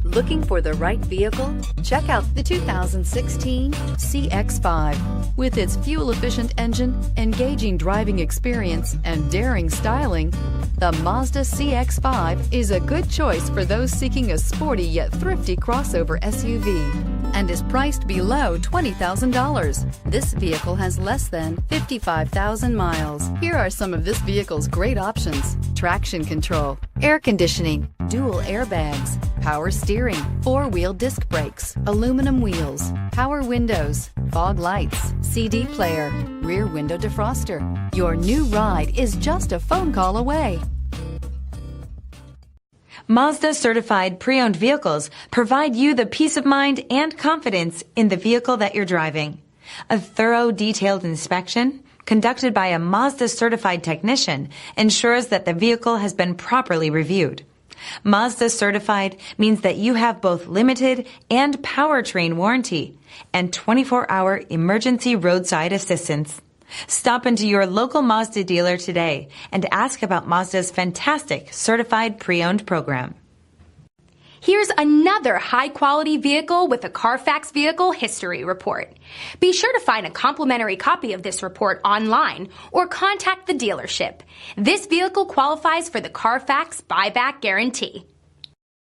Looking for the right vehicle? Check out the 2016 CX-5. With its fuel-efficient engine, engaging driving experience, and daring styling, the Mazda CX-5 is a good choice for those seeking a sporty yet thrifty crossover SUV and is priced below $20,000. This vehicle has less than 55,000 miles. Here are some of this vehicle's great options: traction control, air conditioning, dual airbags, power steering, four-wheel disc brakes, aluminum wheels, power windows, fog lights, CD player, rear window defroster. Your new ride is just a phone call away. Mazda certified pre-owned vehicles provide you the peace of mind and confidence in the vehicle that you're driving. A thorough, detailed inspection conducted by a Mazda certified technician ensures that the vehicle has been properly reviewed. Mazda certified means that you have both limited and powertrain warranty and 24-hour emergency roadside assistance. Stop into your local Mazda dealer today and ask about Mazda's fantastic certified pre-owned program. Here's another high-quality vehicle with a CARFAX Vehicle History Report. Be sure to find a complimentary copy of this report online or contact the dealership. This vehicle qualifies for the CARFAX Buyback Guarantee.